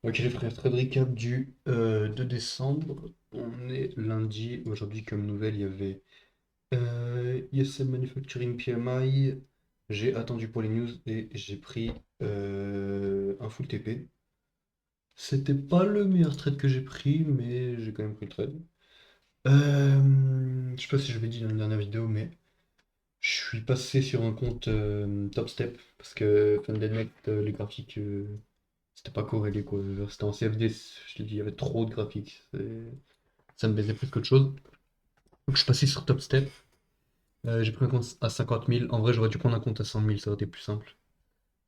Ok les frères, très récap du 2 décembre. On est lundi. Aujourd'hui, comme nouvelle, il y avait ISM Manufacturing PMI. J'ai attendu pour les news et j'ai pris un full TP. C'était pas le meilleur trade que j'ai pris, mais j'ai quand même pris le trade. Je sais pas si je l'avais dit dans la dernière vidéo, mais je suis passé sur un compte Top Step parce que FunDNet, les graphiques, c'était pas corrélé quoi. Genre, c'était en CFD, je t'ai dit, il y avait trop de graphiques. Ça me baisait plus qu'autre chose. Donc je suis passé sur Top Step. J'ai pris un compte à 50 000. En vrai, j'aurais dû prendre un compte à 100 000, ça aurait été plus simple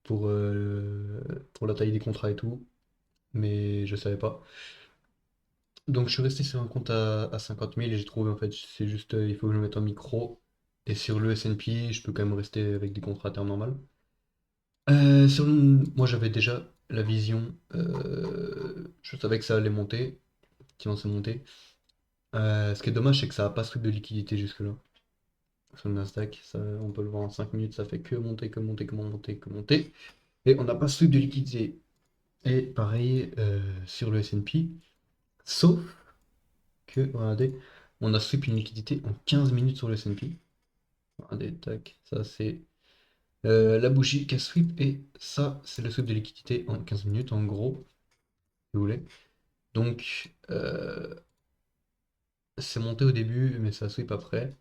pour la taille des contrats et tout. Mais je savais pas. Donc je suis resté sur un compte à 50 000 et j'ai trouvé en fait, c'est juste, il faut que je me mette en micro. Et sur le S&P, je peux quand même rester avec des contrats à terme normal. Moi j'avais déjà la vision, je savais que ça allait monter, qu'il allait monter. Ce qui est dommage, c'est que ça n'a pas ce truc de liquidité jusque-là. Sur le Nasdaq, ça, on peut le voir en 5 minutes, ça fait que monter, que monter, que monter, que monter. Et on n'a pas ce truc de liquidité. Et pareil sur le S&P, sauf que, regardez, on a sweep une liquidité en 15 minutes sur le S&P. Regardez, tac, ça c'est la bougie qui a sweep, et ça c'est le sweep de liquidité en 15 minutes, en gros, si vous voulez. Donc, c'est monté au début, mais ça sweep après.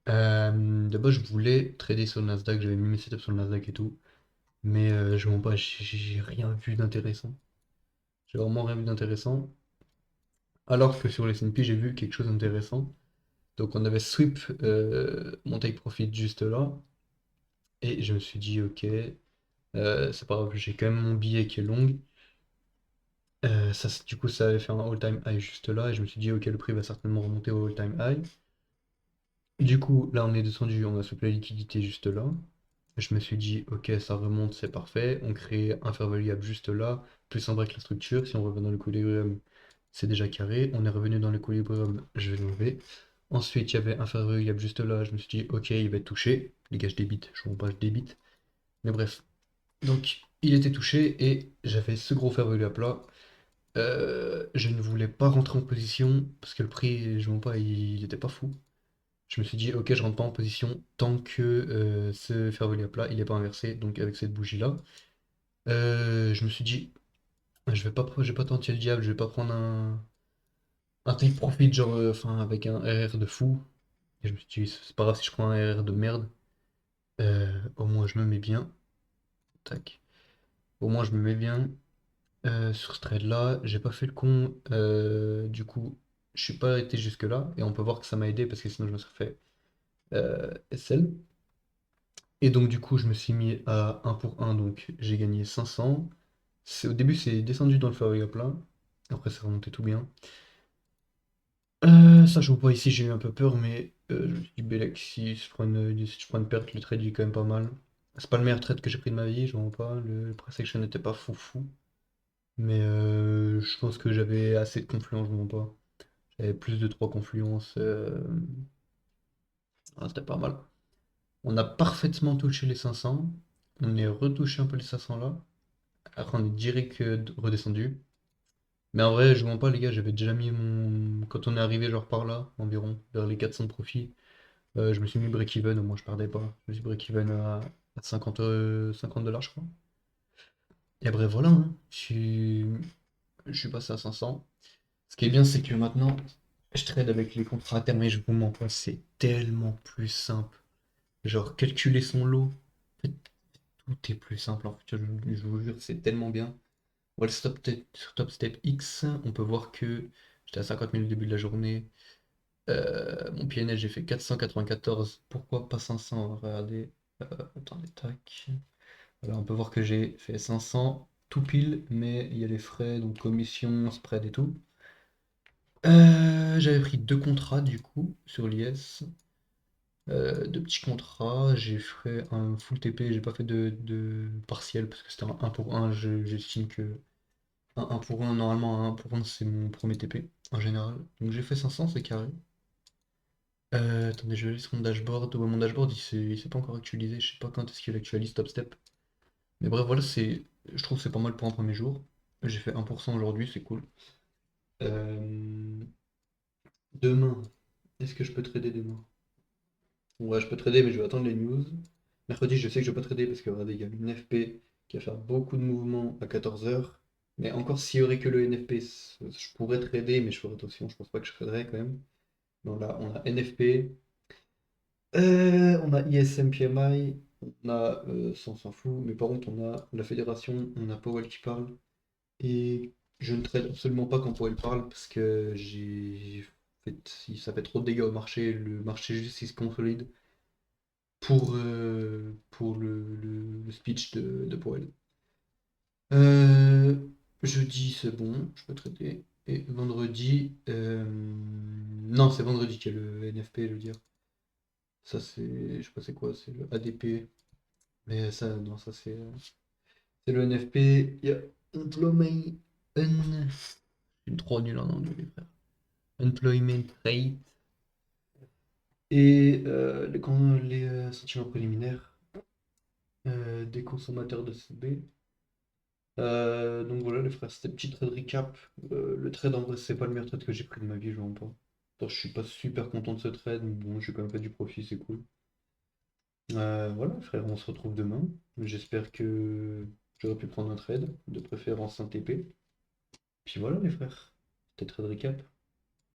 De base, je voulais trader sur le Nasdaq, j'avais mis mes setups sur le Nasdaq et tout. Mais je mens pas, j'ai rien vu d'intéressant. J'ai vraiment rien vu d'intéressant. Alors que sur les S&P, j'ai vu quelque chose d'intéressant. Donc on avait sweep mon take profit juste là. Et je me suis dit, ok, c'est pas grave, j'ai quand même mon billet qui est long. Du coup, ça avait fait un all-time high juste là. Et je me suis dit, ok, le prix va certainement remonter au all-time high. Du coup, là, on est descendu, on a sweep la liquidité juste là. Je me suis dit, ok, ça remonte, c'est parfait. On crée un fair value gap juste là, plus un break la structure. Si on revient dans l'équilibrium, c'est déjà carré. On est revenu dans l'équilibrium, je vais l'enlever. Ensuite, il y avait un fair value gap juste là. Je me suis dit, ok, il va être touché. Les gars, je débite, je ne pas, je débite. Mais bref. Donc, il était touché et j'avais ce gros fair value gap là. Je ne voulais pas rentrer en position parce que le prix, je ne pas, il était pas fou. Je me suis dit, ok, je rentre pas en position tant que ce fair value plat, il n'est pas inversé, donc avec cette bougie-là. Je me suis dit, je vais pas tenter le diable, je vais pas prendre un take profit, genre, enfin, avec un RR de fou. Et je me suis dit, c'est pas grave si je prends un RR de merde, au moins je me mets bien. Tac. Au moins je me mets bien sur ce trade-là. J'ai pas fait le con, du coup, je suis pas été jusque-là, et on peut voir que ça m'a aidé parce que sinon je me serais fait SL. Et donc du coup, je me suis mis à un pour un, donc j'ai gagné 500. Au début, c'est descendu dans le favori à plat. Après, c'est remonté tout bien. Ça, je vois pas ici, j'ai eu un peu peur, mais je me suis dit, Belek, si je prends une perte, le trade il est quand même pas mal. C'est pas le meilleur trade que j'ai pris de ma vie, je vois pas. Le price action n'était pas fou fou. Mais je pense que j'avais assez de confluence, je vois pas. J'avais plus de 3 confluences. C'était pas mal. On a parfaitement touché les 500. On est retouché un peu les 500 là. Après, on est direct redescendu. Mais en vrai, je mens pas, les gars, j'avais déjà mis mon. Quand on est arrivé, genre par là, environ, vers les 400 de profit, je me suis mis break-even, au moins je perdais pas. Je me suis break-even à 50, 50 dollars, je crois. Et bref, voilà, hein. Je suis passé à 500. Ce qui est bien, c'est que maintenant, je trade avec les contrats à terme et je vous mens pas, c'est tellement plus simple. Genre, calculer son lot, en fait, tout est plus simple en fait, je vous jure, c'est tellement bien. Voilà, sur Top Step X, on peut voir que j'étais à 50 000 au début de la journée. Mon PNL, j'ai fait 494. Pourquoi pas 500? Regardez. Attendez, tac. Voilà, on peut voir que j'ai fait 500 tout pile, mais il y a les frais, donc commission, spread et tout. J'avais pris deux contrats du coup sur l'IS. Deux petits contrats. J'ai fait un full TP, j'ai pas fait de partiel parce que c'était un pour un. J'estime que un pour un, normalement, un pour un, c'est mon premier TP en général. Donc j'ai fait 500, c'est carré. Attendez, je vais aller sur mon dashboard. Ouais, mon dashboard, il s'est pas encore actualisé. Je sais pas quand est-ce qu'il actualise Top Step. Mais bref, voilà, je trouve que c'est pas mal pour un premier jour. J'ai fait 1% aujourd'hui, c'est cool. Euh, Demain, est-ce que je peux trader demain? Ouais, je peux trader, mais je vais attendre les news. Mercredi, je sais que je peux pas trader parce que regardez, il y a le NFP qui va faire beaucoup de mouvements à 14 h. Mais encore, s'il y aurait que le NFP, je pourrais trader, mais je ferai attention, je pense pas que je traderai quand même. Donc là, on a NFP, on a ISM PMI, on a, ça on s'en fout, mais par contre, on a la fédération, on a Powell qui parle. Et je ne trade absolument pas quand Powell parle parce que ça fait trop de dégâts au marché. Le marché juste il se consolide pour le speech de Powell. Euh, Jeudi, c'est bon, je peux traiter. Et vendredi, non, c'est vendredi qu'il y a le NFP, je veux dire. Ça, c'est, je sais pas c'est quoi, c'est le ADP. Mais ça, non, ça, c'est le NFP. Il y a Employment. Je suis trop nul en anglais, frère. Employment rate et les sentiments préliminaires des consommateurs de CB. Donc voilà les frères, c'était petit trade recap. Le trade en vrai c'est pas le meilleur trade que j'ai pris de ma vie, je vois pas. Je suis pas super content de ce trade, mais bon j'ai quand même fait du profit, c'est cool. Voilà frère, on se retrouve demain. J'espère que j'aurais pu prendre un trade, de préférence un TP. Puis voilà les frères, c'était trade recap.